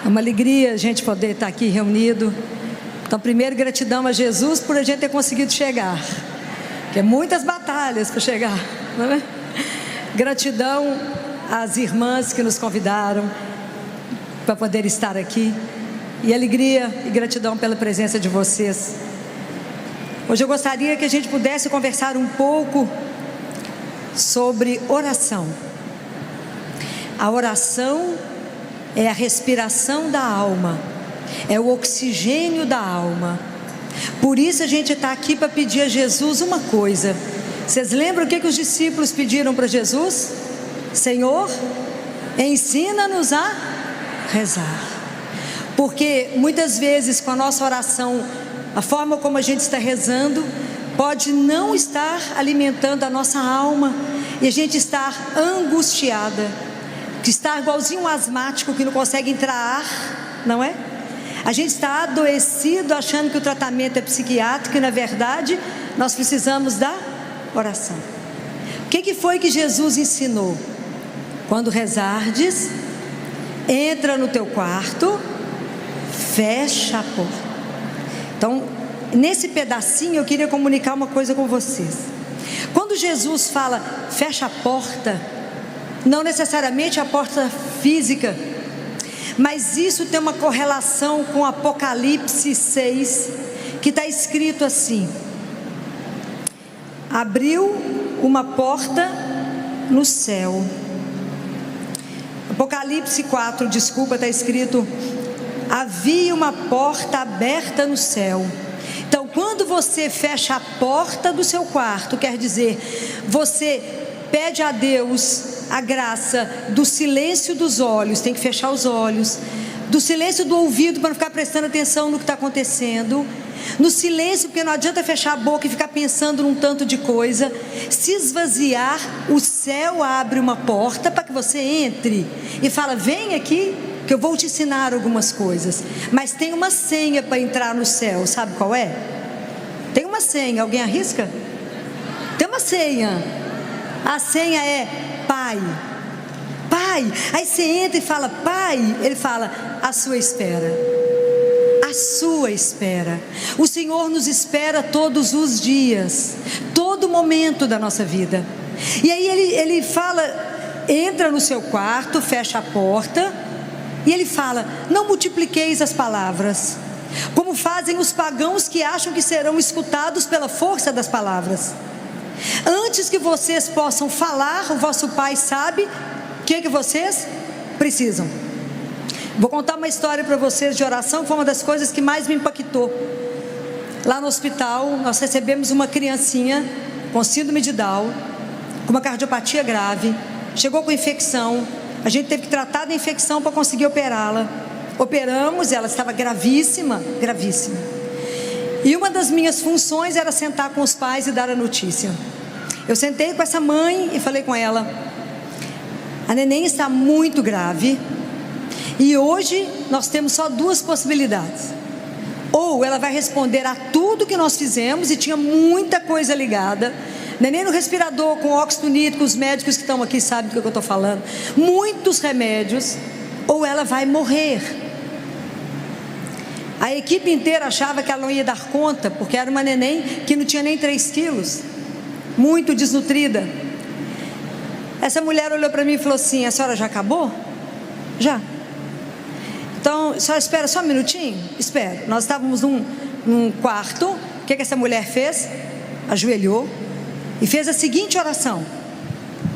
É uma alegria a gente poder estar aqui reunido. Então, primeiro, gratidão a Jesus por a gente ter conseguido chegar, que é muitas batalhas para chegar, não é? Gratidão às irmãs que nos convidaram para poder estar aqui, e alegria e gratidão pela presença de vocês. Hoje eu gostaria que a gente pudesse conversar um pouco sobre oração. A oração é a respiração da alma, é o oxigênio da alma. Por isso a gente está aqui para pedir a Jesus uma coisa. Vocês lembram o que os discípulos pediram para Jesus? Senhor, ensina-nos a rezar. Porque muitas vezes com a nossa oração, a forma como a gente está rezando pode não estar alimentando a nossa alma, e a gente estar angustiada, que está igualzinho um asmático que não consegue entrar ar, não é? A gente está adoecido achando que o tratamento é psiquiátrico, e na verdade nós precisamos da oração. O que foi que Jesus ensinou? Quando rezardes, entra no teu quarto, fecha a porta. Então, nesse pedacinho eu queria comunicar uma coisa com vocês. Quando Jesus fala fecha a porta, não necessariamente a porta física, mas isso tem uma correlação com Apocalipse 6, que está escrito assim: abriu uma porta no céu. Apocalipse 4, desculpa, está escrito: havia uma porta aberta no céu. Então, quando você fecha a porta do seu quarto, quer dizer, você pede a Deus a graça do silêncio dos olhos, tem que fechar os olhos, do silêncio do ouvido para não ficar prestando atenção no que está acontecendo, no silêncio, porque não adianta fechar a boca e ficar pensando num tanto de coisa. Se esvaziar, o céu abre uma porta para que você entre e fala: vem aqui que eu vou te ensinar algumas coisas. Mas tem uma senha para entrar no céu, sabe qual é? Tem uma senha, alguém arrisca? Tem uma senha. A senha é Pai. Pai. Aí você entra e fala: Pai. Ele fala: à sua espera. À sua espera. O Senhor nos espera todos os dias, todo momento da nossa vida. E aí ele fala: entra no seu quarto, fecha a porta, e ele fala: não multipliqueis as palavras, como fazem os pagãos que acham que serão escutados pela força das palavras. Antes que vocês possam falar, o vosso Pai sabe o que vocês precisam. Vou contar uma história para vocês de oração, que foi uma das coisas que mais me impactou. Lá no hospital, nós recebemos uma criancinha com síndrome de Down, com uma cardiopatia grave, chegou com infecção. A gente teve que tratar da infecção para conseguir operá-la. Operamos, ela estava gravíssima, gravíssima. E uma das minhas funções era sentar com os pais e dar a notícia. Eu sentei com essa mãe e falei com ela: a neném está muito grave, e hoje nós temos só duas possibilidades. Ou ela vai responder a tudo que nós fizemos, e tinha muita coisa ligada. Neném no respirador, com óxido nítrico, os médicos que estão aqui sabem do que eu estou falando. Muitos remédios. Ou ela vai morrer. A equipe inteira achava que ela não ia dar conta, porque era uma neném que não tinha nem 3 quilos, muito desnutrida. Essa mulher olhou para mim e falou assim: a senhora já acabou? Já. Então, a senhora espera só um minutinho? Espera. Nós estávamos num quarto. O que essa mulher fez? Ajoelhou e fez a seguinte oração: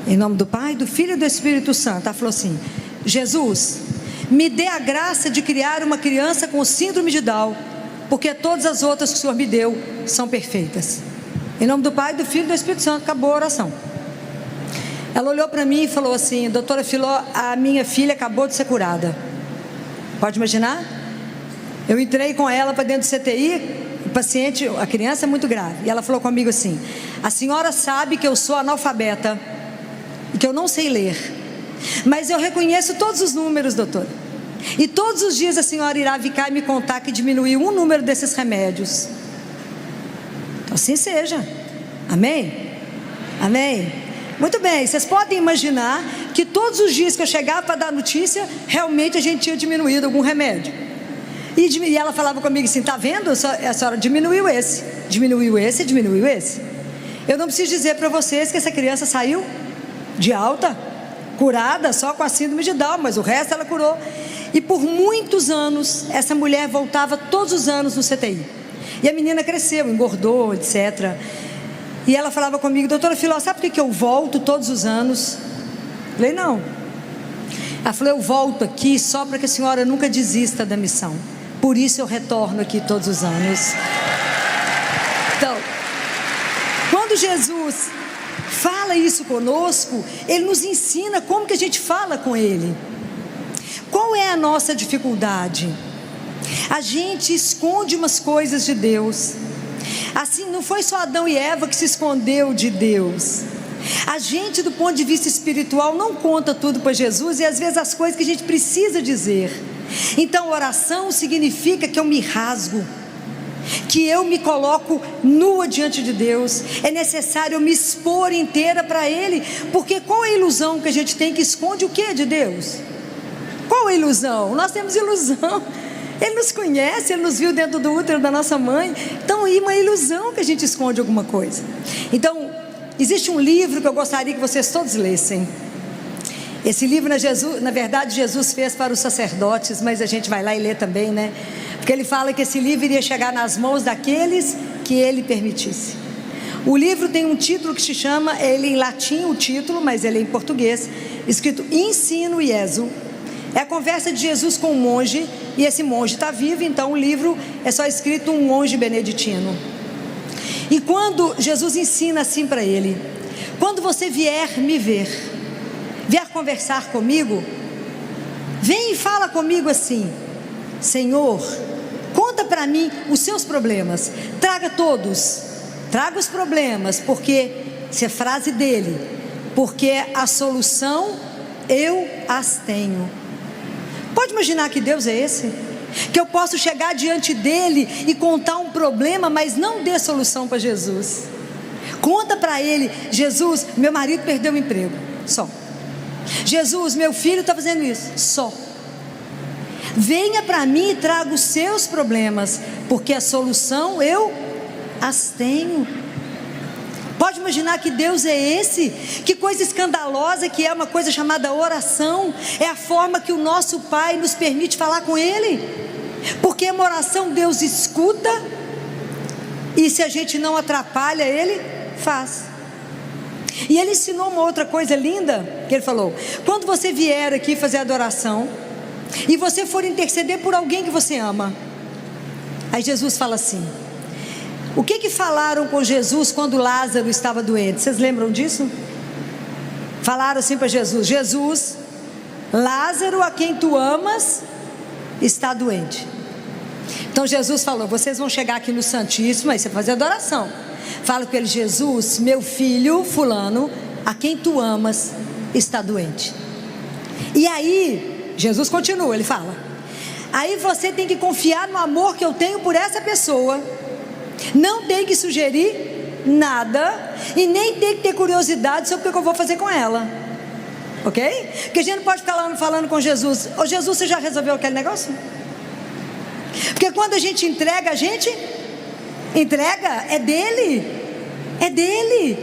em nome do Pai, do Filho e do Espírito Santo. Ela falou assim: Jesus, me dê a graça de criar uma criança com síndrome de Down, porque todas as outras que o Senhor me deu são perfeitas. Em nome do Pai, do Filho e do Espírito Santo. Acabou a oração. Ela olhou para mim e falou assim: doutora Filó, a minha filha acabou de ser curada. Pode imaginar? Eu entrei com ela para dentro do CTI, o paciente, a criança é muito grave, e ela falou comigo assim: a senhora sabe que eu sou analfabeta e que eu não sei ler, mas eu reconheço todos os números, doutora, e todos os dias a senhora irá vir cá e me contar que diminuiu um número desses remédios. Assim seja. Amém? Amém? Muito bem, vocês podem imaginar que todos os dias que eu chegava para dar notícia, realmente a gente tinha diminuído algum remédio. E ela falava comigo assim: tá vendo? A senhora diminuiu esse, diminuiu esse, diminuiu esse. Eu não preciso dizer para vocês que essa criança saiu de alta, curada só com a síndrome de Down, mas o resto ela curou. E por muitos anos, essa mulher voltava todos os anos no CTI. E a menina cresceu, engordou, etc. E ela falava comigo: doutora Filó, sabe por que eu volto todos os anos? Eu falei: não. Ela falou: eu volto aqui só para que a senhora nunca desista da missão. Por isso eu retorno aqui todos os anos. Então, quando Jesus fala isso conosco, Ele nos ensina como que a gente fala com Ele. Qual é a nossa dificuldade? A gente esconde umas coisas de Deus. Assim, não foi só Adão e Eva que se escondeu de Deus. A gente, do ponto de vista espiritual, não conta tudo para Jesus, e às vezes as coisas que a gente precisa dizer. Então, oração significa que eu me rasgo, que eu me coloco nua diante de Deus. É necessário eu me expor inteira para Ele, porque qual é a ilusão que a gente tem que esconde o que de Deus? Qual é a ilusão? Nós temos ilusão. Ele nos conhece, Ele nos viu dentro do útero da nossa mãe. Então, é uma ilusão que a gente esconde alguma coisa. Então, existe um livro que eu gostaria que vocês todos lessem. Esse livro, na verdade, Jesus fez para os sacerdotes, mas a gente vai lá e lê também, né? Porque ele fala que esse livro iria chegar nas mãos daqueles que Ele permitisse. O livro tem um título que se chama, ele em latim o título, mas ele é em português, escrito Ensino Iesu. É a conversa de Jesus com um monge, e esse monge está vivo, então o livro é só escrito um monge beneditino. E quando Jesus ensina assim para ele: quando você vier me ver, vier conversar comigo, vem e fala comigo assim: Senhor, conta para mim os seus problemas, traga todos, traga os problemas, porque, essa é a frase dele, porque a solução eu as tenho. Pode imaginar que Deus é esse? Que eu posso chegar diante dele e contar um problema, mas não dê solução para Jesus. Conta para ele: Jesus, meu marido perdeu o emprego, só. Jesus, meu filho está fazendo isso, só. Venha para mim e traga os seus problemas, porque a solução eu as tenho. Pode imaginar que Deus é esse? Que coisa escandalosa que é uma coisa chamada oração. É a forma que o nosso Pai nos permite falar com Ele, porque uma oração Deus escuta, e se a gente não atrapalha Ele, faz. E Ele ensinou uma outra coisa linda, que Ele falou: quando você vier aqui fazer adoração, e você for interceder por alguém que você ama, aí Jesus fala assim: o que falaram com Jesus quando Lázaro estava doente? Vocês lembram disso? Falaram assim para Jesus: Jesus, Lázaro, a quem tu amas, está doente. Então Jesus falou: vocês vão chegar aqui no Santíssimo, aí você fazer adoração. Fala com ele: Jesus, meu filho fulano, a quem tu amas, está doente. E aí, Jesus continua, ele fala: aí você tem que confiar no amor que eu tenho por essa pessoa. Não tem que sugerir nada, e nem tem que ter curiosidade sobre o que eu vou fazer com ela. Ok? Porque a gente não pode ficar lá falando com Jesus: ô Jesus, você já resolveu aquele negócio? Porque quando a gente entrega, é dele. É dele.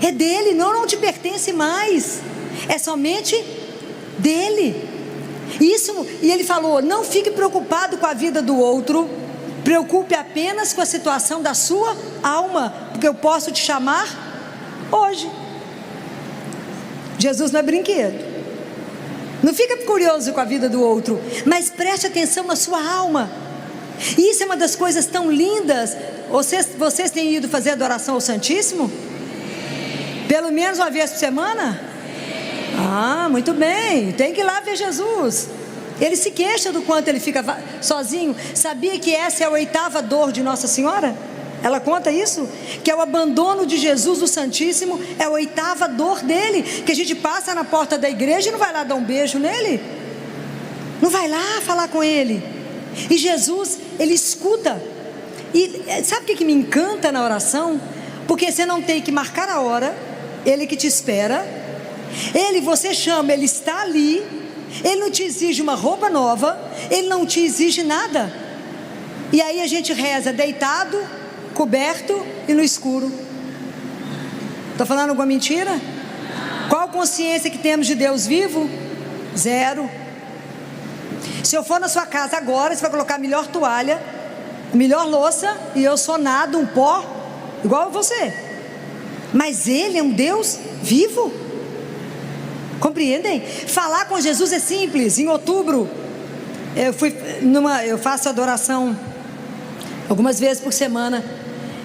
É dele, não te pertence mais. É somente dele. Isso, e ele falou: não fique preocupado com a vida do outro, preocupe apenas com a situação da sua alma, porque eu posso te chamar hoje. Jesus não é brinquedo. Não fica curioso com a vida do outro, mas preste atenção na sua alma. E isso é uma das coisas tão lindas. Vocês têm ido fazer adoração ao Santíssimo? Pelo menos uma vez por semana? Ah, muito bem. Tem que ir lá ver Jesus. Ele se queixa do quanto ele fica sozinho. Sabia que essa é a 8ª dor de Nossa Senhora? Ela conta isso, que é o abandono de Jesus, o Santíssimo, é a 8ª dor dele, que a gente passa na porta da igreja e não vai lá dar um beijo nele, não vai lá falar com ele. E Jesus, ele escuta. E sabe o que me encanta na oração? Porque você não tem que marcar a hora, Ele que te espera. Ele, você chama, Ele está ali. Ele não te exige uma roupa nova. Ele não te exige nada. E aí a gente reza deitado, coberto e no escuro. Estou falando alguma mentira? Qual consciência que temos de Deus vivo? Zero. Se eu for na sua casa agora, você vai colocar a melhor toalha, melhor louça, e eu sou nada, um pó, igual a você. Mas Ele é um Deus vivo. Compreendem? Falar com Jesus é simples. Em outubro, eu faço adoração algumas vezes por semana.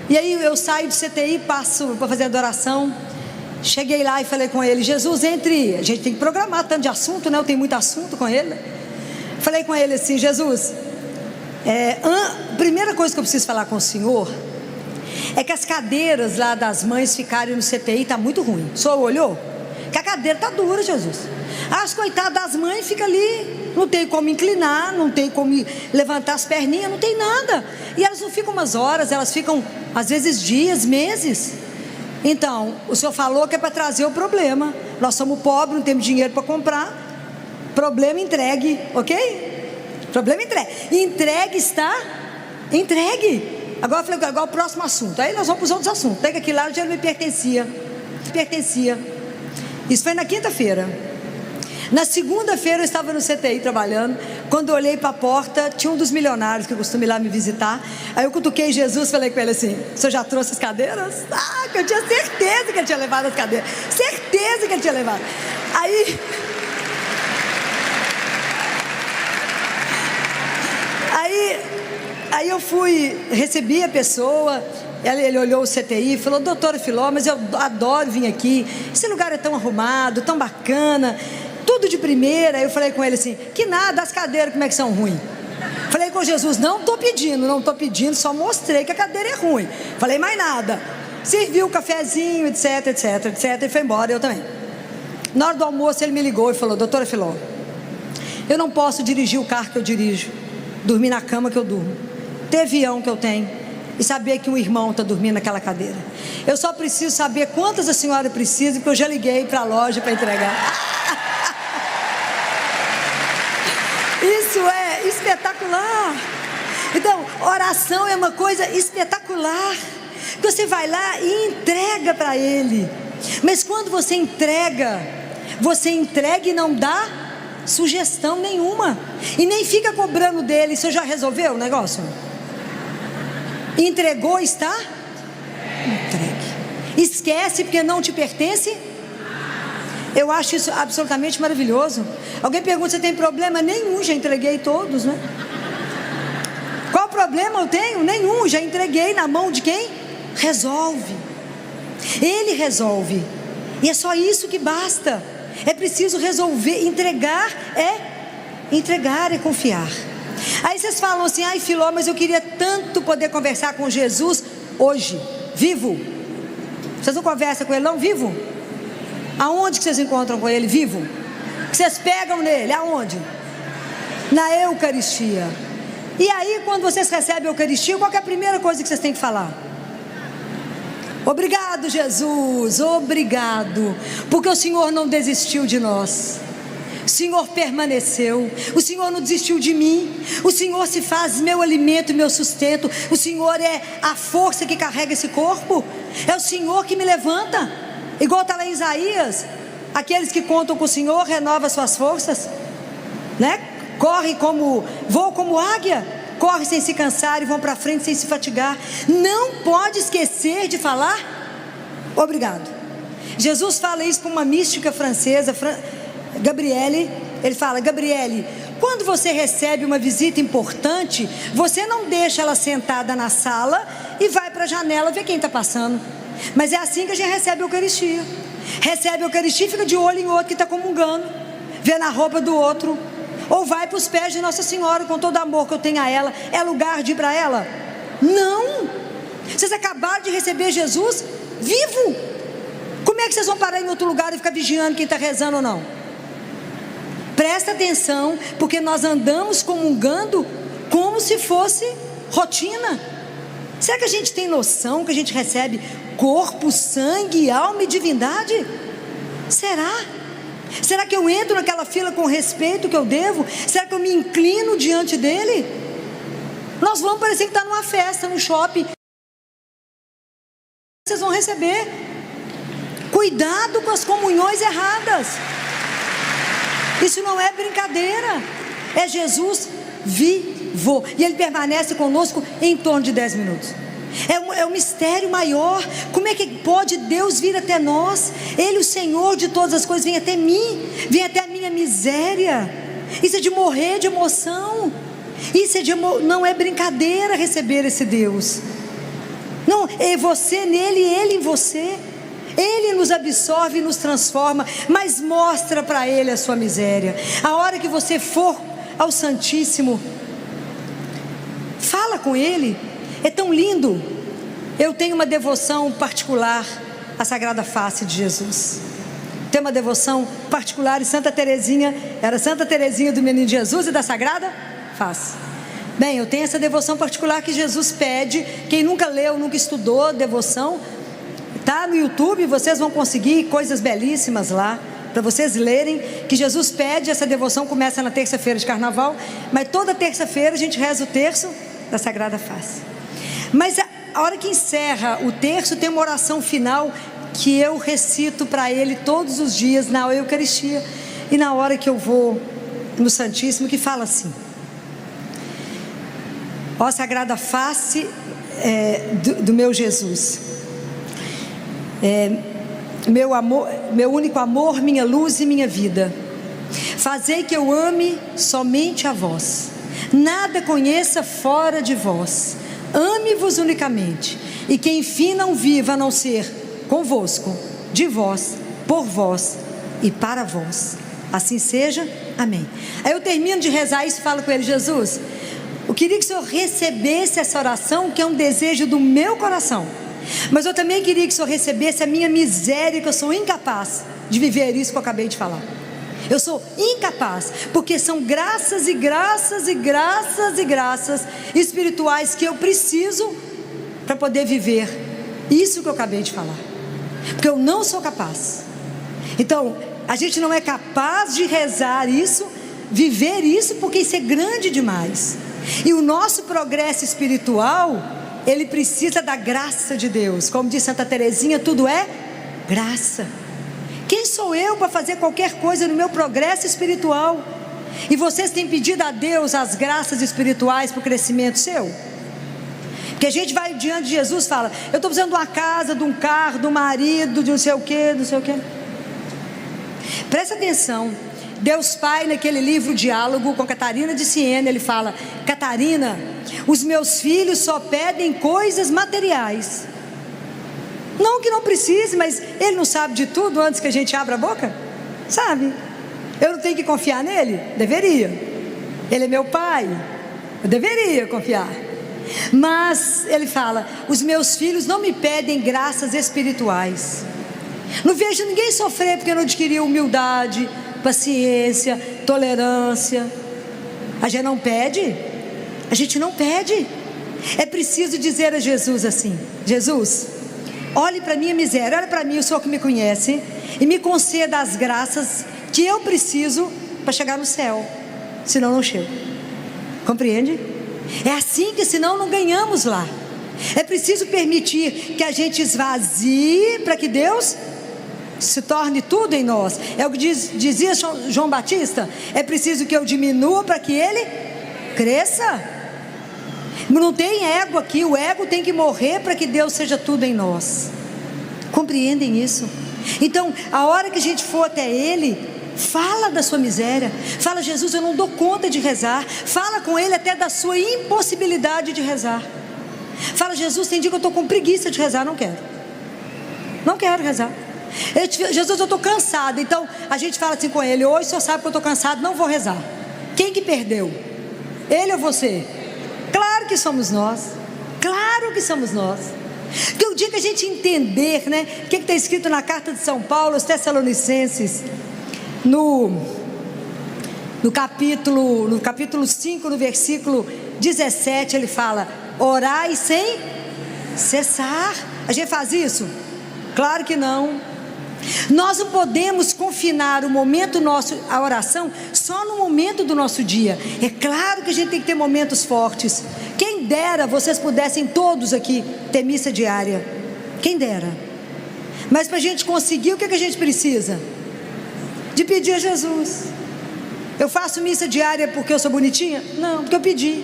E aí eu saio do CTI, passo para fazer adoração. Cheguei lá e falei com ele: Jesus, a gente tem que programar tanto de assunto, né? Eu tenho muito assunto com ele. Falei com ele assim: Jesus, primeira coisa que eu preciso falar com o senhor é que as cadeiras lá das mães ficarem no CTI está muito ruim. O senhor olhou? Que a cadeira está dura, Jesus. As coitadas das mães ficam ali, não tem como inclinar, não tem como levantar as perninhas, não tem nada. E elas não ficam umas horas, elas ficam às vezes dias, meses. Então, o senhor falou que é para trazer o problema. Nós somos pobres, não temos dinheiro para comprar. Problema entregue, ok? Problema entregue. Entregue está entregue. Agora eu falei, agora o próximo assunto. Aí nós vamos para os outros assuntos. Pega aquilo lá, o dinheiro me pertencia. Isso foi na quinta-feira. Na segunda-feira eu estava no CTI trabalhando. Quando eu olhei para a porta, tinha um dos milionários que costuma ir lá me visitar. Aí eu cutuquei Jesus, falei com ele assim: o senhor já trouxe as cadeiras? Ah, que eu tinha certeza que ele tinha levado as cadeiras. Certeza que ele tinha levado. Aí eu fui, recebi a pessoa. Ele olhou o CTI e falou: doutora Filó, mas eu adoro vir aqui. Esse lugar é tão arrumado, tão bacana, tudo de primeira. Aí eu falei com ele assim: que nada, as cadeiras como é que são ruins? Falei com Jesus: não estou pedindo, só mostrei que a cadeira é ruim. Falei mais nada. Serviu o cafezinho, etc. E foi embora, eu também. Na hora do almoço ele me ligou e falou: doutora Filó, eu não posso dirigir o carro que eu dirijo, dormir na cama que eu durmo, ter avião que eu tenho e saber que um irmão está dormindo naquela cadeira. Eu só preciso saber quantas a senhora precisa, porque eu já liguei para a loja para entregar. Isso é espetacular. Então, oração é uma coisa espetacular. Você vai lá e entrega para Ele. Mas quando você entrega e não dá sugestão nenhuma, e nem fica cobrando dele. Você já resolveu o negócio? Entregou, está entregue. Esquece porque não te pertence. Eu acho isso absolutamente maravilhoso. Alguém pergunta: você tem problema? Nenhum, já entreguei todos, né? Qual problema eu tenho? Nenhum, já entreguei na mão de quem? Resolve. Ele resolve. E é só isso que basta. É preciso resolver. Entregar é confiar. Aí vocês falam assim: ai Filó, mas eu queria tanto poder conversar com Jesus hoje, vivo. Vocês não conversam com Ele não, vivo? Aonde que vocês encontram com Ele, vivo? Que vocês pegam nele, aonde? Na Eucaristia. E aí quando vocês recebem a Eucaristia, qual que é a primeira coisa que vocês têm que falar? Obrigado, Jesus, obrigado, porque o Senhor não desistiu de nós. O Senhor permaneceu, o Senhor não desistiu de mim, o Senhor se faz meu alimento e meu sustento, o Senhor é a força que carrega esse corpo, é o Senhor que me levanta, igual está lá em Isaías: aqueles que contam com o Senhor renovam suas forças, né? Voam como águia, corre sem se cansar e vão para frente sem se fatigar. Não pode esquecer de falar obrigado. Jesus fala isso para uma mística francesa, Gabriele. Ele fala: Gabriele, quando você recebe uma visita importante, você não deixa ela sentada na sala e vai para a janela ver quem está passando. Mas é assim que a gente recebe a Eucaristia. Recebe a Eucaristia e fica de olho em outro que está comungando, vê na roupa do outro, ou vai para os pés de Nossa Senhora com todo o amor que eu tenho a ela. É lugar de ir para ela? Não. Vocês acabaram de receber Jesus vivo. Como é que vocês vão parar em outro lugar e ficar vigiando quem está rezando ou não? Presta atenção, porque nós andamos comungando como se fosse rotina. Será que a gente tem noção que a gente recebe corpo, sangue, alma e divindade? Será? Será que eu entro naquela fila com o respeito que eu devo? Será que eu me inclino diante dele? Nós vamos parecer que está numa festa, no shopping. Vocês vão receber. Cuidado com as comunhões erradas. Isso não é brincadeira. É Jesus vivo. E Ele permanece conosco em torno de 10 minutos. É um mistério maior. Como é que pode Deus vir até nós? Ele, o Senhor de todas as coisas, vem até mim, vem até a minha miséria. Isso é de morrer de emoção. Isso não é brincadeira receber esse Deus. Não, é você nele e ele em você. Ele nos absorve e nos transforma, mas mostra para ele a sua miséria. A hora que você for ao Santíssimo, fala com ele. É tão lindo. Eu tenho uma devoção particular à Sagrada Face de Jesus. Tenho uma devoção particular em Santa Teresinha. Era Santa Teresinha do Menino Jesus e da Sagrada Face. Bem, eu tenho essa devoção particular que Jesus pede. Quem nunca leu, nunca estudou devoção, tá no YouTube, vocês vão conseguir coisas belíssimas lá para vocês lerem, que Jesus pede. Essa devoção começa na terça-feira de carnaval, mas toda terça-feira a gente reza o terço da Sagrada Face. Mas a hora que encerra o terço, tem uma oração final que eu recito para ele todos os dias na Eucaristia e na hora que eu vou no Santíssimo, que fala assim: ó Sagrada Face do meu Jesus, meu amor, meu único amor, minha luz e minha vida, fazei que eu ame somente a vós, nada conheça fora de vós, ame-vos unicamente, e que enfim não viva a não ser convosco, de vós, por vós e para vós. Assim seja, amém. Aí eu termino de rezar isso e falo com ele: Jesus, eu queria que o Senhor recebesse essa oração, que é um desejo do meu coração, mas eu também queria que o Senhor recebesse a minha miséria, que eu sou incapaz de viver isso que eu acabei de falar. Eu sou incapaz, porque são graças e graças e graças e graças espirituais que eu preciso para poder viver isso que eu acabei de falar, porque eu não sou capaz. Então, a gente não é capaz de rezar isso, viver isso, porque isso é grande demais. E o nosso progresso espiritual, ele precisa da graça de Deus. Como diz Santa Teresinha, tudo é graça. Quem sou eu para fazer qualquer coisa no meu progresso espiritual? E vocês têm pedido a Deus as graças espirituais para o crescimento seu? Porque a gente vai diante de Jesus e fala: eu estou precisando de uma casa, de um carro, de um marido, de não sei o que, não sei o que. Presta atenção. Deus Pai, naquele livro Diálogo com Catarina de Siena, ele fala: Catarina, os meus filhos só pedem coisas materiais. Não que não precise, mas ele não sabe de tudo antes que a gente abra a boca? Sabe? Eu não tenho que confiar nele? Deveria. Ele é meu pai, eu deveria confiar. Mas ele fala: os meus filhos não me pedem graças espirituais. Não vejo ninguém sofrer porque não adquiriu humildade, paciência, tolerância. A gente não pede? A gente não pede. É preciso dizer a Jesus assim: Jesus, olhe para a minha miséria, olhe para mim, o Senhor que me conhece, e me conceda as graças que eu preciso para chegar no céu, senão não chego. Compreende? É assim que senão não ganhamos lá. É preciso permitir que a gente esvazie para que Deus se torne tudo em nós. É o que dizia João Batista: é preciso que eu diminua para que ele cresça. Não tem ego aqui, o ego tem que morrer para que Deus seja tudo em nós. Compreendem isso? Então, a hora que a gente for até Ele, fala da sua miséria, fala: Jesus, eu não dou conta de rezar. Fala com Ele até da sua impossibilidade de rezar. Fala: Jesus, tem dia que eu estou com preguiça de rezar, não quero rezar. Jesus, eu estou cansado. Então a gente fala assim com Ele: hoje o Senhor sabe que eu estou cansado, não vou rezar. Quem que perdeu? Ele ou você? Claro que somos nós. Claro que somos nós. Porque o dia que a gente entender, né, o que está escrito na carta de São Paulo aos Tessalonicenses, no capítulo 5, no versículo 17, ele fala: orai sem cessar. A gente faz isso? Claro que não. Nós não podemos confinar o momento nosso, a oração, só no momento do nosso dia. É claro que a gente tem que ter momentos fortes. Quem dera vocês pudessem todos aqui ter missa diária. Quem dera. Mas para a gente conseguir, o que a gente precisa? De pedir a Jesus. Eu faço missa diária porque eu sou bonitinha? Não, porque eu pedi.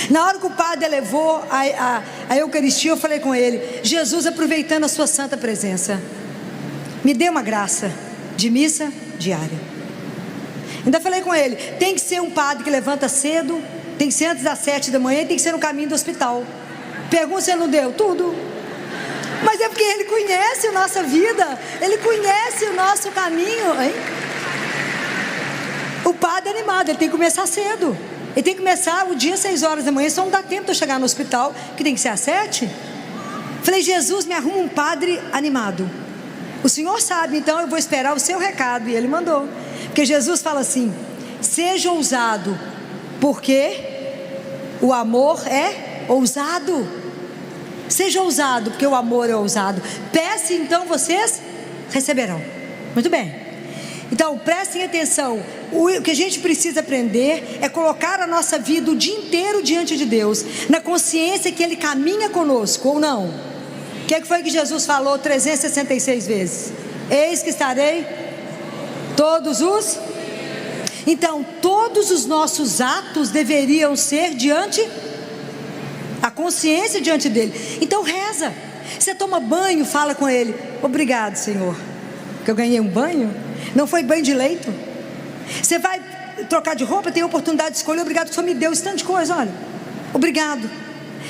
Na hora que o padre elevou a Eucaristia, eu falei com ele: Jesus, aproveitando a sua santa presença, me dê uma graça de missa diária. Ainda falei com ele: tem que ser um padre que levanta cedo, tem que ser antes das 7 da manhã, e tem que ser no caminho do hospital. Pergunta se ele não deu tudo. Mas é porque ele conhece a nossa vida, ele conhece o nosso caminho, hein? O padre é animado, ele tem que começar cedo. Ele tem que começar o dia às 6 horas da manhã, só não dá tempo de eu chegar no hospital, que tem que ser às 7. Falei: Jesus, me arruma um padre animado. O Senhor sabe, então eu vou esperar o seu recado. E ele mandou. Porque Jesus fala assim: seja ousado, porque o amor é ousado. Seja ousado, porque o amor é ousado. Peça, então vocês receberão. Muito bem. Então prestem atenção. O que a gente precisa aprender é colocar a nossa vida o dia inteiro diante de Deus, na consciência que Ele caminha conosco, ou não? O que foi que Jesus falou 366 vezes? Eis que estarei todos os... Então todos os nossos atos deveriam ser diante, a consciência diante dele. Então reza. Você toma banho, fala com ele: obrigado, Senhor, que eu ganhei um banho. Não foi banho de leito. Você vai trocar de roupa, tem a oportunidade de escolher. Obrigado que o Senhor me deu esse tanto de coisa, olha. Obrigado.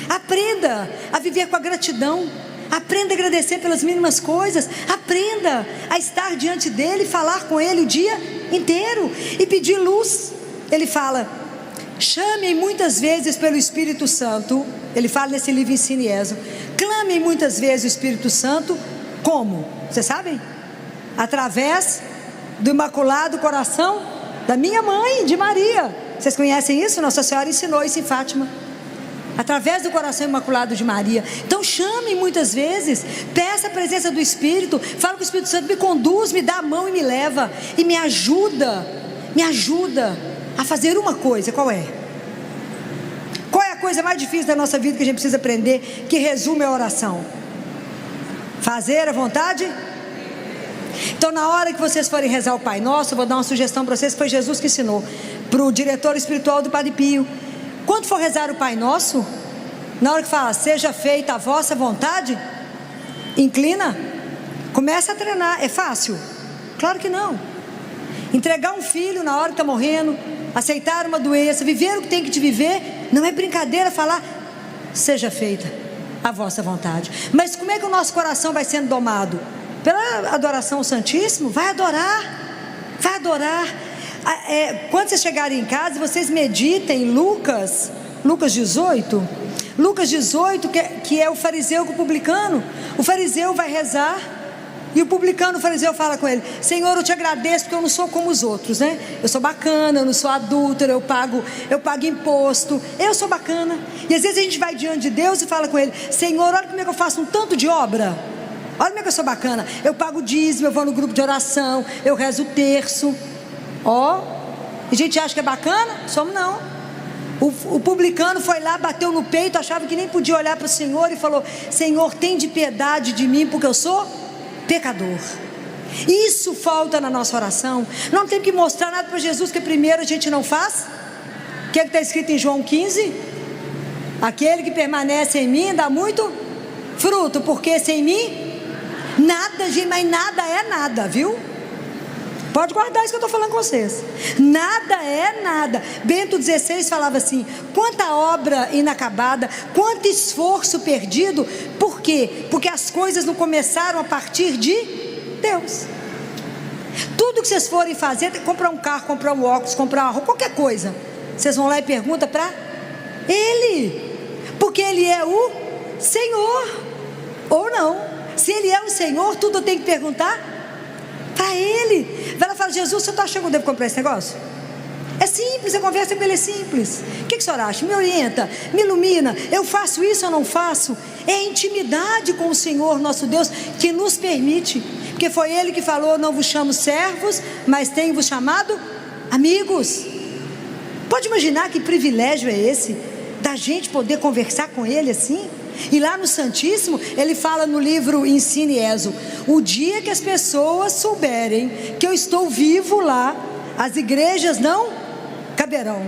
Aprenda a viver com a gratidão. Aprenda a agradecer pelas mínimas coisas. Aprenda a estar diante dele, falar com ele o dia inteiro e pedir luz. Ele fala: chamem muitas vezes pelo Espírito Santo. Ele fala nesse livro Ensino e Ezo. Clamem muitas vezes o Espírito Santo. Como? Vocês sabem? Através do Imaculado Coração da minha mãe, de Maria. Vocês conhecem isso? Nossa Senhora ensinou isso em Fátima. Através do coração imaculado de Maria. Então chame muitas vezes, peça a presença do Espírito, fala com o Espírito Santo: me conduz, me dá a mão e me leva, e me ajuda a fazer uma coisa. Qual é? Qual é a coisa mais difícil da nossa vida que a gente precisa aprender, que resume a oração? Fazer a vontade. Então na hora que vocês forem rezar o Pai Nosso, eu vou dar uma sugestão para vocês, que foi Jesus que ensinou, para o diretor espiritual do Padre Pio. Quando for rezar o Pai Nosso, na hora que fala seja feita a vossa vontade, inclina, começa a treinar. É fácil? Claro que não. Entregar um filho na hora que está morrendo, aceitar uma doença, viver o que tem que te viver, não é brincadeira falar seja feita a vossa vontade. Mas como é que o nosso coração vai sendo domado? Pela adoração ao Santíssimo. Vai adorar, vai adorar. Quando vocês chegarem em casa, vocês meditem Lucas 18. Lucas 18, que é o fariseu com o publicano. O fariseu vai rezar e o publicano, o fariseu, fala com ele: Senhor, eu te agradeço porque eu não sou como os outros, né? Eu sou bacana, eu não sou adúltero, eu pago imposto, eu sou bacana. E às vezes a gente vai diante de Deus e fala com ele: Senhor, olha como é que eu faço um tanto de obra. Olha como é que eu sou bacana. Eu pago dízimo, eu vou no grupo de oração, eu rezo o terço. E a gente acha que é bacana? Somos não. O publicano foi lá, bateu no peito, achava que nem podia olhar para o Senhor e falou: Senhor, tem de piedade de mim, porque eu sou pecador. Isso falta na nossa oração. Não tem que mostrar nada para Jesus, que primeiro a gente não faz. O que está escrito em João 15? Aquele que permanece em mim dá muito fruto, porque sem mim nada, gente, mas nada é nada, viu? Pode guardar isso que eu estou falando com vocês. Nada é nada. Bento XVI falava assim: quanta obra inacabada, quanto esforço perdido. Por quê? Porque as coisas não começaram a partir de Deus. Tudo que vocês forem fazer, comprar um carro, comprar um óculos, comprar uma roupa, qualquer coisa, vocês vão lá e perguntam para Ele, porque Ele é o Senhor, ou não. Se Ele é o Senhor, tudo eu tenho que perguntar para Ele. Vai lá e fala: Jesus, você está achando que eu devo comprar esse negócio? É simples, a conversa com Ele é simples. O que o senhor acha? Me orienta, me ilumina. Eu faço isso ou não faço? É a intimidade com o Senhor nosso Deus que nos permite, porque foi Ele que falou: não vos chamo servos, mas tenho-vos chamado amigos. Pode imaginar que privilégio é esse, da gente poder conversar com Ele assim? E lá no Santíssimo, Ele fala no livro Ensine Ezo: o dia que as pessoas souberem que eu estou vivo lá, as igrejas não caberão.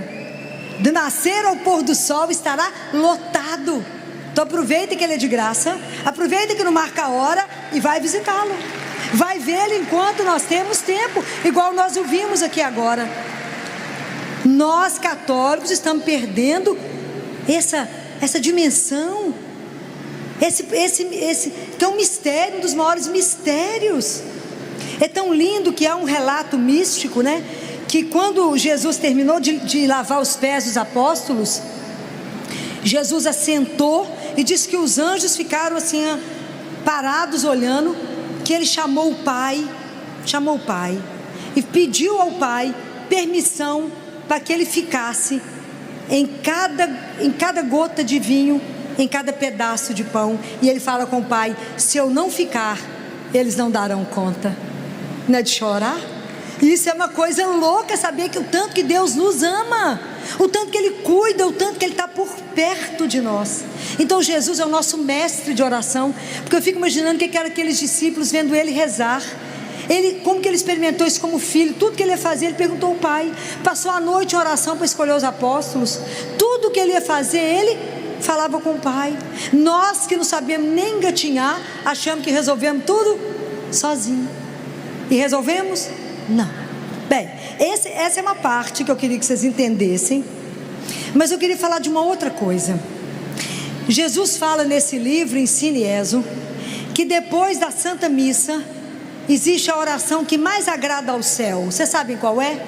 Do nascer ao pôr do sol estará lotado. Então aproveita que Ele é de graça, aproveita que não marca a hora e vai visitá-lo, vai vê-lo enquanto nós temos tempo, igual nós o vimos aqui agora. Nós católicos estamos perdendo essa dimensão, que é um mistério, um dos maiores mistérios. É tão lindo que há um relato místico, né? Que quando Jesus terminou de lavar os pés dos apóstolos, Jesus assentou e disse que os anjos ficaram assim, parados olhando, que Ele chamou o Pai e pediu ao Pai permissão para que Ele ficasse em cada gota de vinho, em cada pedaço de pão. E Ele fala com o Pai: se eu não ficar, eles não darão conta. Não é de chorar? Isso é uma coisa louca, saber que o tanto que Deus nos ama, o tanto que Ele cuida, o tanto que Ele está por perto de nós. Então Jesus é o nosso mestre de oração, porque eu fico imaginando que eram aqueles discípulos vendo Ele rezar. Como que Ele experimentou isso como filho? Tudo que Ele ia fazer, Ele perguntou ao Pai. Passou a noite em oração para escolher os apóstolos. Tudo que Ele ia fazer, Ele falava com o Pai. Nós que não sabemos nem engatinhar, achamos que resolvemos tudo sozinho. E resolvemos? Não. Bem, essa é uma parte que eu queria que vocês entendessem. Mas eu queria falar de uma outra coisa. Jesus fala nesse livro, Ensine Ezo, que depois da Santa Missa existe a oração que mais agrada ao céu. Vocês sabem qual é?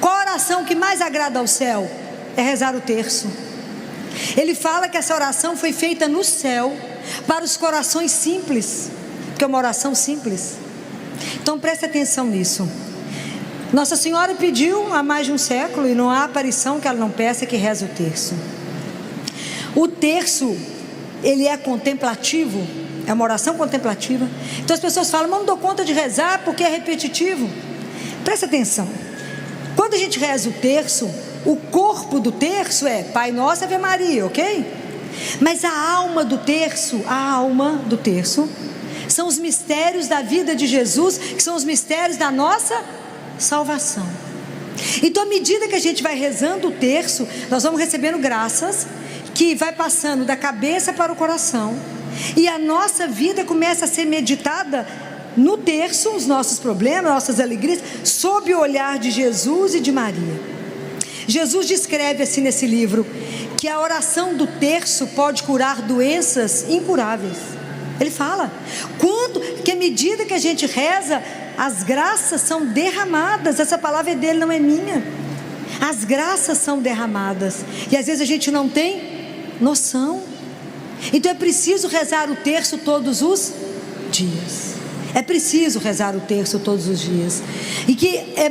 Qual a oração que mais agrada ao céu? É rezar o terço. Ele fala que essa oração foi feita no céu para os corações simples, que é uma oração simples. Então preste atenção nisso. Nossa Senhora pediu há mais de um século, e não há aparição que ela não peça, que reze o terço. O terço, ele é contemplativo, é uma oração contemplativa. Então as pessoas falam: mas não dou conta de rezar porque é repetitivo. Presta atenção. Quando a gente reza o terço, o corpo do terço é Pai Nosso, Ave Maria, ok? Mas a alma do terço são os mistérios da vida de Jesus, que são os mistérios da nossa salvação. Então, à medida que a gente vai rezando o terço, nós vamos recebendo graças que vai passando da cabeça para o coração, e a nossa vida começa a ser meditada no terço, os nossos problemas, nossas alegrias, sob o olhar de Jesus e de Maria. Jesus descreve assim nesse livro, que a oração do terço pode curar doenças incuráveis. Ele fala que à medida que a gente reza, as graças são derramadas. Essa palavra é dele, não é minha. As graças são derramadas, e às vezes a gente não tem noção. Então é preciso rezar o terço todos os dias. É preciso rezar o terço todos os dias.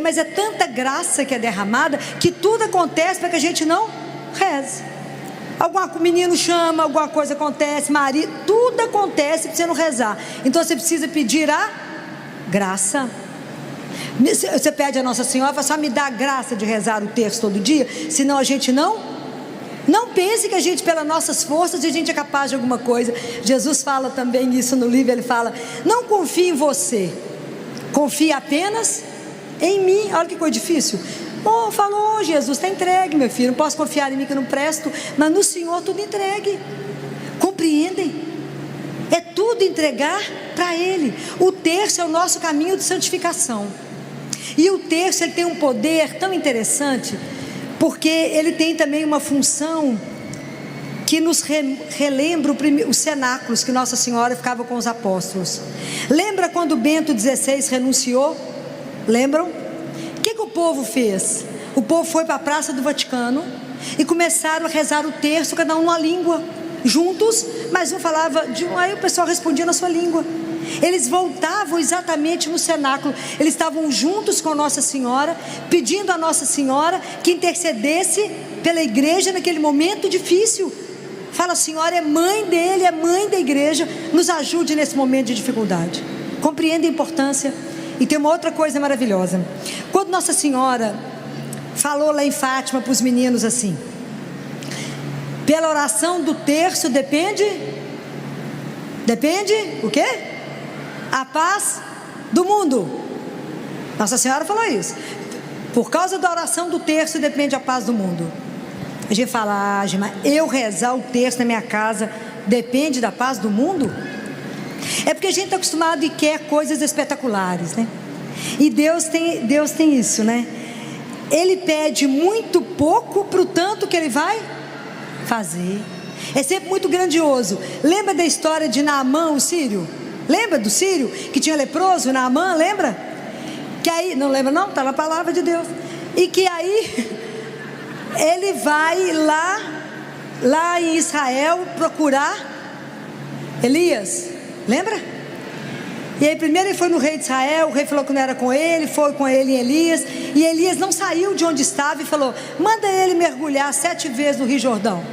Mas é tanta graça que é derramada, que tudo acontece para que a gente não reze. O menino chama, alguma coisa acontece, marido, tudo acontece para você não rezar. Então você precisa pedir a graça. Você pede a Nossa Senhora, fala: só me dá a graça de rezar o terço todo dia, senão a gente não pense que a gente, pelas nossas forças, a gente é capaz de alguma coisa. Jesus fala também isso no livro. Ele fala: não confie em você, confie apenas em mim. Olha que coisa difícil. Falou: Jesus, está entregue, meu filho, não posso confiar em mim que eu não presto, mas no Senhor tudo entregue. Compreendem? É tudo entregar para Ele. O terço é o nosso caminho de santificação, e o terço, ele tem um poder tão interessante, porque ele tem também uma função que nos relembra os cenáculos que Nossa Senhora ficava com os apóstolos. Lembra quando Bento XVI renunciou? Lembram? O que o povo fez? O povo foi para a Praça do Vaticano e começaram a rezar o terço, cada um numa língua, juntos, mas um falava aí o pessoal respondia na sua língua. Eles voltavam exatamente no cenáculo. Eles estavam juntos com Nossa Senhora, pedindo a Nossa Senhora que intercedesse pela igreja naquele momento difícil. Fala, a senhora é mãe dele, é mãe da igreja, nos ajude nesse momento de dificuldade. Compreenda a importância. E tem uma outra coisa maravilhosa. Quando Nossa Senhora falou lá em Fátima para os meninos assim: pela oração do terço depende o quê? A paz do mundo. Nossa Senhora falou isso. Por causa da oração do terço depende a paz do mundo. A gente fala, mas eu rezar o terço na minha casa depende da paz do mundo? É porque a gente está acostumado e quer coisas espetaculares, né? E Deus tem isso, né? Ele pede muito pouco para o tanto que Ele vai fazer. É sempre muito grandioso. Lembra da história de Naamã, o sírio? Lembra do sírio que tinha leproso, Naamã, lembra? Que aí, não lembra não? Está na palavra de Deus. E que aí ele vai lá em Israel procurar Elias, lembra? E aí primeiro ele foi no rei de Israel, o rei falou que não era com ele, foi com ele em Elias, e Elias não saiu de onde estava e falou: manda ele mergulhar 7 vezes no Rio Jordão.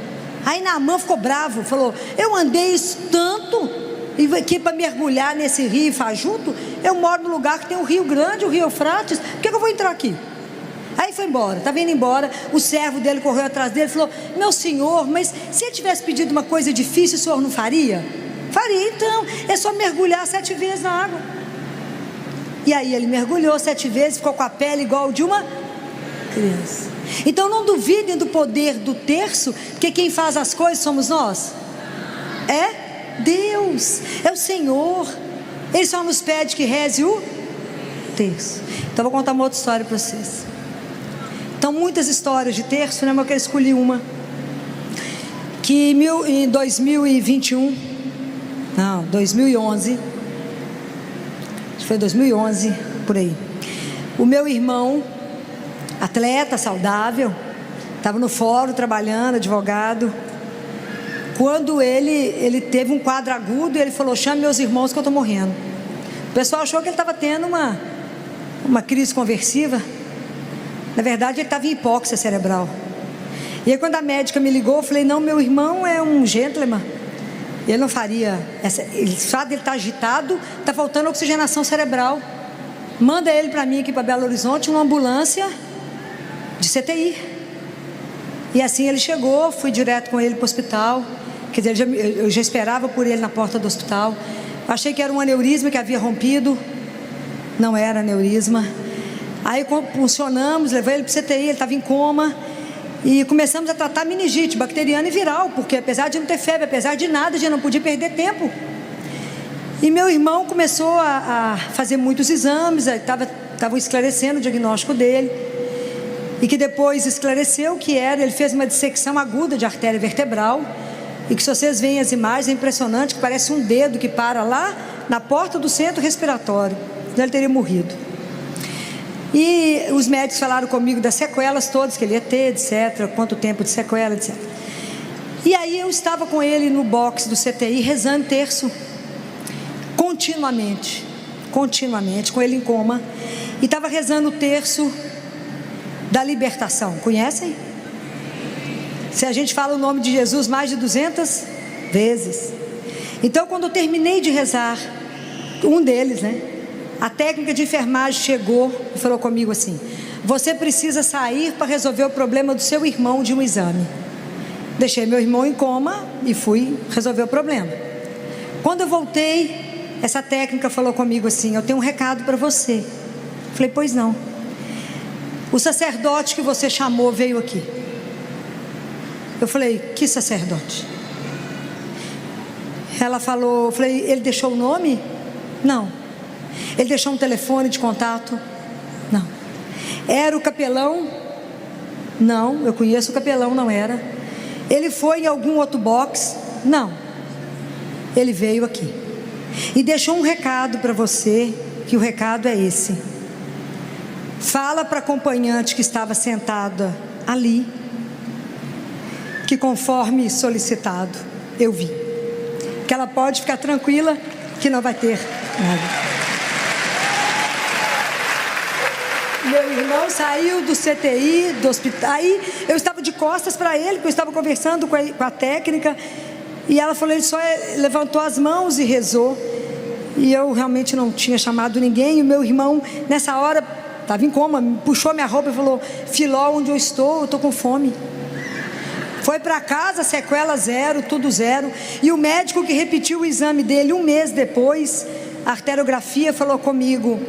Aí Naamã ficou bravo, falou: eu andei isso tanto, e aqui para mergulhar nesse rio fajuto, eu moro num lugar que tem um rio grande, o rio Eufrates, por que eu vou entrar aqui? Aí foi embora, estava indo embora, o servo dele correu atrás dele e falou: meu senhor, mas se ele tivesse pedido uma coisa difícil, o senhor não faria? Faria, então, é só mergulhar 7 vezes na água. E aí ele mergulhou 7 vezes, ficou com a pele igual de uma criança. Então não duvidem do poder do terço, porque quem faz as coisas somos nós. É Deus, é o Senhor. Ele só nos pede que reze o terço. Então vou contar uma outra história para vocês. Então muitas histórias de terço, né? Mas eu escolhi uma que em 2011, acho que foi 2011, por aí. O meu irmão, atleta, saudável, estava no fórum trabalhando, advogado. Quando ele teve um quadro agudo, ele falou: chame meus irmãos que eu estou morrendo. O pessoal achou que ele estava tendo uma crise conversiva. Na verdade ele estava em hipóxia cerebral. E aí quando a médica me ligou, eu falei: não, meu irmão é um gentleman, ele não faria ele só dele estar agitado, está faltando oxigenação cerebral, manda ele para mim aqui para Belo Horizonte, uma ambulância de CTI. E assim ele chegou, fui direto com ele para o hospital. Quer dizer, eu já esperava por ele na porta do hospital. Achei que era um aneurisma que havia rompido, não era aneurisma. Aí funcionamos, levei ele para o CTI, ele estava em coma. E começamos a tratar meningite bacteriana e viral, porque apesar de não ter febre, apesar de nada, a gente não podia perder tempo. E meu irmão começou a fazer muitos exames, estavam esclarecendo o diagnóstico dele, e que depois esclareceu que ele fez uma dissecção aguda de artéria vertebral, e que se vocês veem as imagens, é impressionante, que parece um dedo que para lá na porta do centro respiratório. Então ele teria morrido. E os médicos falaram comigo das sequelas todas que ele ia ter, etc, quanto tempo de sequela, etc. E aí eu estava com ele no box do CTI, rezando terço, continuamente, com ele em coma, e estava rezando o terço da libertação. Conhecem? Se a gente fala o nome de Jesus mais de 200 vezes. Então quando eu terminei de rezar, um deles, né, a técnica de enfermagem chegou e falou comigo assim: você precisa sair para resolver o problema do seu irmão de um exame. Deixei meu irmão em coma e fui resolver o problema. Quando eu voltei, essa técnica falou comigo assim: eu tenho um recado para você. Falei: pois não. O sacerdote que você chamou veio aqui. Eu falei: que sacerdote? Ela falou, eu falei: ele deixou o nome? Não. Ele deixou um telefone de contato? Não. Era o capelão? Não, eu conheço o capelão, não era. Ele foi em algum outro box? Não. Ele veio aqui e deixou um recado para você, que o recado é esse: fala para a acompanhante que estava sentada ali, que conforme solicitado, eu vi, que ela pode ficar tranquila, que não vai ter nada. Meu irmão saiu do CTI, do hospital. Aí eu estava de costas para ele, porque eu estava conversando com a técnica. E ela falou, ele só levantou as mãos e rezou. E eu realmente não tinha chamado ninguém. E o meu irmão, nessa hora, estava em coma, puxou minha roupa e falou, Filó, onde eu estou com fome. Foi para casa, sequela zero, tudo zero. E o médico que repetiu o exame dele 1 mês depois, a arteriografia, falou comigo,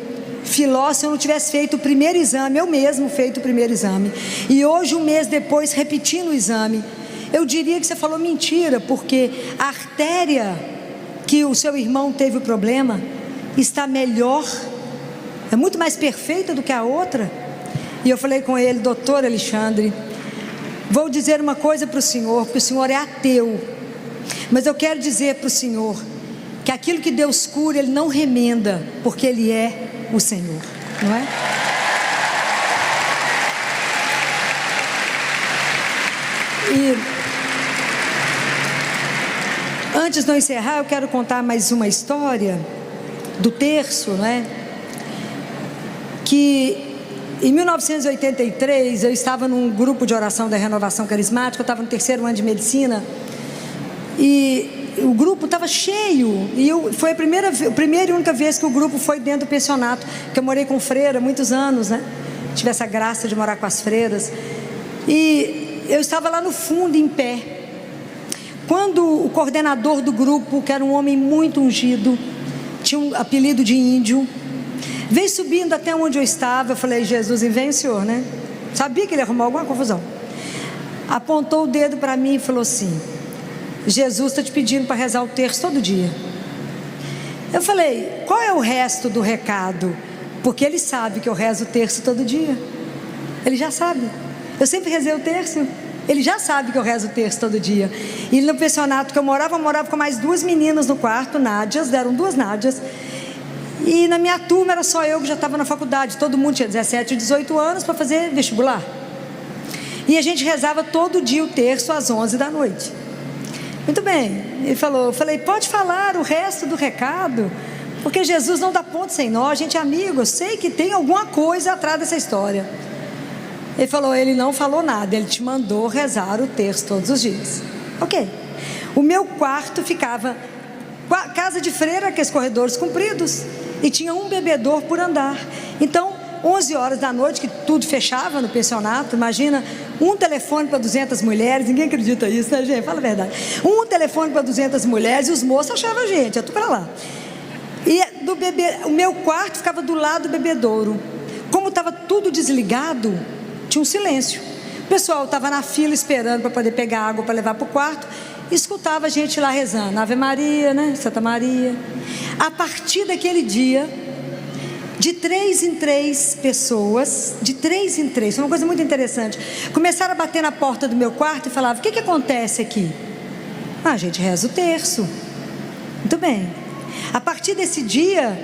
Filó, se eu não tivesse feito o primeiro exame, eu mesmo feito o primeiro exame, e hoje 1 mês depois repetindo o exame, eu diria que você falou mentira, porque a artéria que o seu irmão teve o problema está melhor, é muito mais perfeita do que a outra. E eu falei com ele, doutor Alexandre, vou dizer uma coisa para o senhor, porque o senhor é ateu, mas eu quero dizer para o senhor que aquilo que Deus cura, Ele não remenda, porque Ele é o Senhor, não é? E antes de eu encerrar, eu quero contar mais uma história do terço, não é? Que em 1983 eu estava num grupo de oração da Renovação Carismática, eu estava no 3º ano de medicina, e o grupo estava cheio, e foi a primeira e única vez que o grupo foi dentro do pensionato, que eu morei com freira há muitos anos, né? Tive essa graça de morar com as freiras, e eu estava lá no fundo, em pé, quando o coordenador do grupo, que era um homem muito ungido, tinha um apelido de índio, veio subindo até onde eu estava. Eu falei, Jesus, vem o senhor, né? Sabia que ele arrumou alguma confusão. Apontou o dedo para mim e falou assim, Jesus está te pedindo para rezar o terço todo dia. Eu falei, qual é o resto do recado? Porque ele sabe que eu rezo o terço todo dia. Ele já sabe. Eu sempre rezei o terço. Ele já sabe que eu rezo o terço todo dia. E no pensionato que eu morava com mais 2 meninas no quarto, Nádias, deram 2 Nádias. E na minha turma era só eu que já estava na faculdade. Todo mundo tinha 17 ou 18 anos para fazer vestibular. E a gente rezava todo dia o terço às 11 da noite. Muito bem, ele falou, eu falei, pode falar o resto do recado, porque Jesus não dá ponto sem nó, a gente é amigo, eu sei que tem alguma coisa atrás dessa história. Ele falou, ele não falou nada, ele te mandou rezar o terço todos os dias. Ok. O meu quarto ficava, casa de freira, aqueles corredores compridos, e tinha um bebedouro por andar. Então, 11 horas da noite, que tudo fechava no pensionato, imagina, um telefone para 200 mulheres, ninguém acredita nisso, né, gente? Fala a verdade. Um telefone para 200 mulheres, e os moços achavam a gente, eu tô para lá. E o meu quarto ficava do lado do bebedouro. Como estava tudo desligado, tinha um silêncio. O pessoal estava na fila esperando para poder pegar água para levar para o quarto, e escutava a gente lá rezando, Ave Maria, né? Santa Maria. A partir daquele dia, de 3 em 3 pessoas, de 3 em 3, foi uma coisa muito interessante, começaram a bater na porta do meu quarto e falavam, o que acontece aqui? A gente reza o terço. Muito bem. A partir desse dia,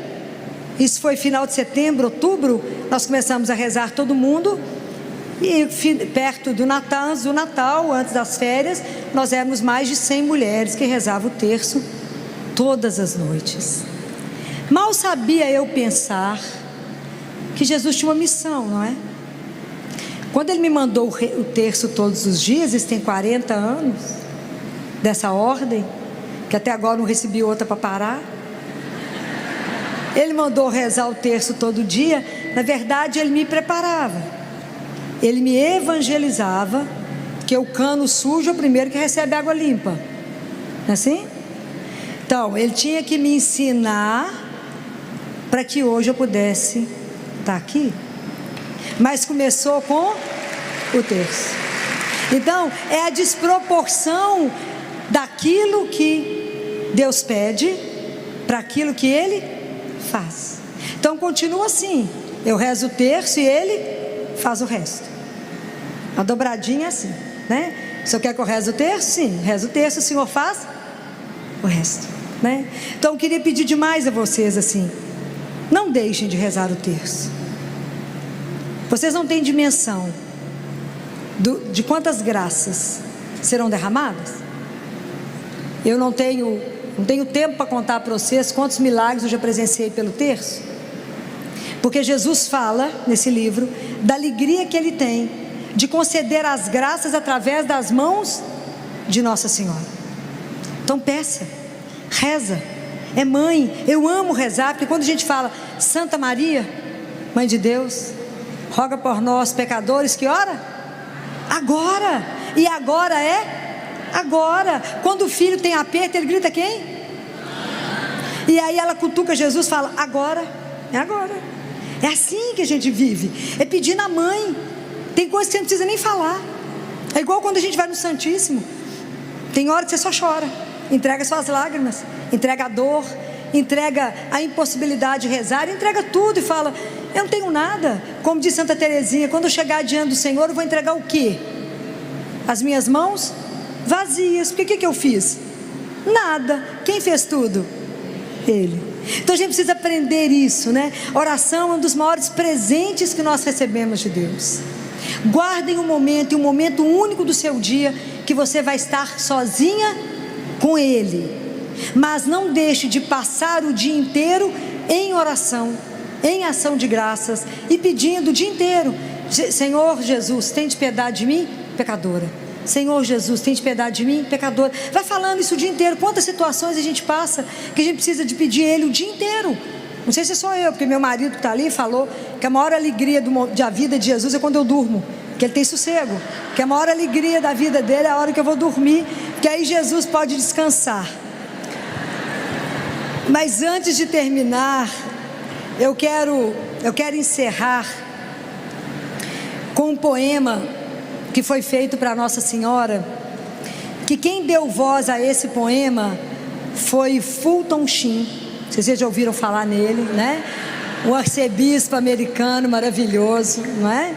isso foi final de setembro, outubro, nós começamos a rezar todo mundo, e perto do Natal, antes das férias, nós éramos mais de 100 mulheres que rezavam o terço todas as noites. Mal sabia eu pensar que Jesus tinha uma missão, não é? Quando Ele me mandou o terço todos os dias, isso tem 40 anos, dessa ordem, que até agora não recebi outra para parar. Ele mandou rezar o terço todo dia. Na verdade, Ele me preparava, Ele me evangelizava, que o cano sujo é o primeiro que recebe água limpa, não é assim? Então, Ele tinha que me ensinar para que hoje eu pudesse estar aqui. Mas começou com o terço. Então, é a desproporção daquilo que Deus pede para aquilo que Ele faz. Então, continua assim. Eu rezo o terço e Ele faz o resto. A dobradinha é assim, né? O senhor quer que eu reze o terço? Sim, rezo o terço, o senhor faz o resto, né? Então, eu queria pedir demais a vocês assim, não deixem de rezar o terço. Vocês não têm dimensão de quantas graças serão derramadas. Eu não tenho tempo para contar para vocês quantos milagres eu já presenciei pelo terço. Porque Jesus fala nesse livro da alegria que Ele tem de conceder as graças através das mãos de Nossa Senhora. Então peça, reza, é mãe. Eu amo rezar, porque quando a gente fala Santa Maria, Mãe de Deus, roga por nós pecadores, que hora? Agora. E agora é agora. Quando o filho tem aperto, ele grita quem? E aí ela cutuca Jesus e fala: agora, é agora. É assim que a gente vive, é pedindo a mãe. Tem coisa que você não precisa nem falar. É igual quando a gente vai no Santíssimo. Tem hora que você só chora, entrega suas lágrimas, entrega a dor, entrega a impossibilidade de rezar, entrega tudo e fala: eu não tenho nada. Como diz Santa Teresinha, quando eu chegar diante do Senhor, eu vou entregar o quê? As minhas mãos vazias. Porque o que eu fiz? Nada. Quem fez tudo? Ele. Então a gente precisa aprender isso, né? Oração é um dos maiores presentes que nós recebemos de Deus. Guardem um momento, e um momento único do seu dia, que você vai estar sozinha com Ele. Mas não deixe de passar o dia inteiro em oração, em ação de graças, e pedindo o dia inteiro: Senhor Jesus, tem de piedade de mim, pecadora. Senhor Jesus, tem de piedade de mim, pecadora. Vai falando isso o dia inteiro. Quantas situações a gente passa que a gente precisa de pedir Ele o dia inteiro. Não sei se sou eu, porque meu marido que está ali falou que a maior alegria da vida de Jesus é quando eu durmo, que ele tem sossego, que a maior alegria da vida dele é a hora que eu vou dormir, que aí Jesus pode descansar. Mas antes de terminar, eu quero encerrar com um poema que foi feito para Nossa Senhora, que quem deu voz a esse poema foi Fulton Sheen. Vocês já ouviram falar nele, né? Um arcebispo americano maravilhoso, não é?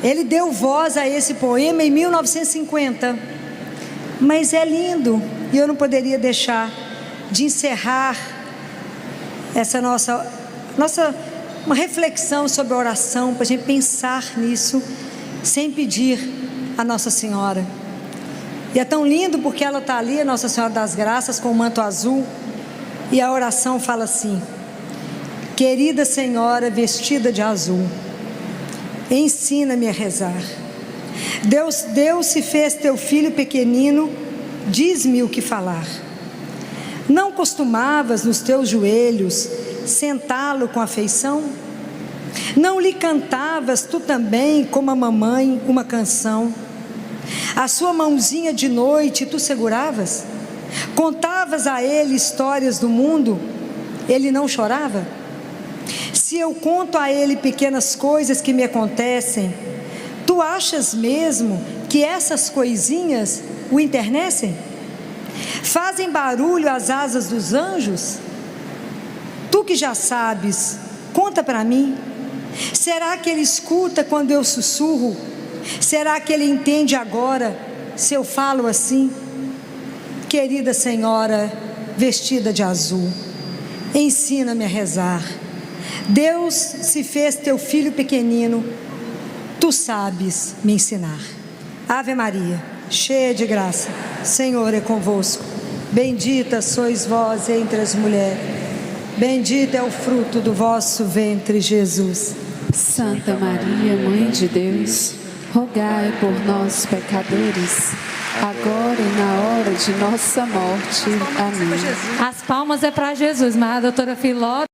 Ele deu voz a esse poema em 1950, mas é lindo, e eu não poderia deixar de encerrar essa uma reflexão sobre a oração, para a gente pensar nisso, sem pedir a Nossa Senhora. E é tão lindo porque ela está ali, a Nossa Senhora das Graças, com o manto azul, e a oração fala assim: querida Senhora vestida de azul, ensina-me a rezar. Deus se fez teu filho pequenino, diz-me o que falar. Não costumavas nos teus joelhos sentá-lo com afeição? Não lhe cantavas tu também, como a mamãe, uma canção? A sua mãozinha de noite tu seguravas? Contavas a ele histórias do mundo? Ele não chorava? Se eu conto a ele pequenas coisas que me acontecem, tu achas mesmo que essas coisinhas o enternecem? Fazem barulho as asas dos anjos? Tu que já sabes, conta para mim. Será que ele escuta quando eu sussurro? Será que ele entende agora se eu falo assim? Querida Senhora vestida de azul, ensina-me a rezar. Deus se fez teu filho pequenino, tu sabes me ensinar. Ave Maria, cheia de graça, Senhor é convosco. Bendita sois vós entre as mulheres, bendito é o fruto do vosso ventre, Jesus. Santa Maria, Mãe de Deus, rogai por nós, pecadores, agora e na hora de nossa morte. Amém. As palmas é para Jesus, mas a doutora Filó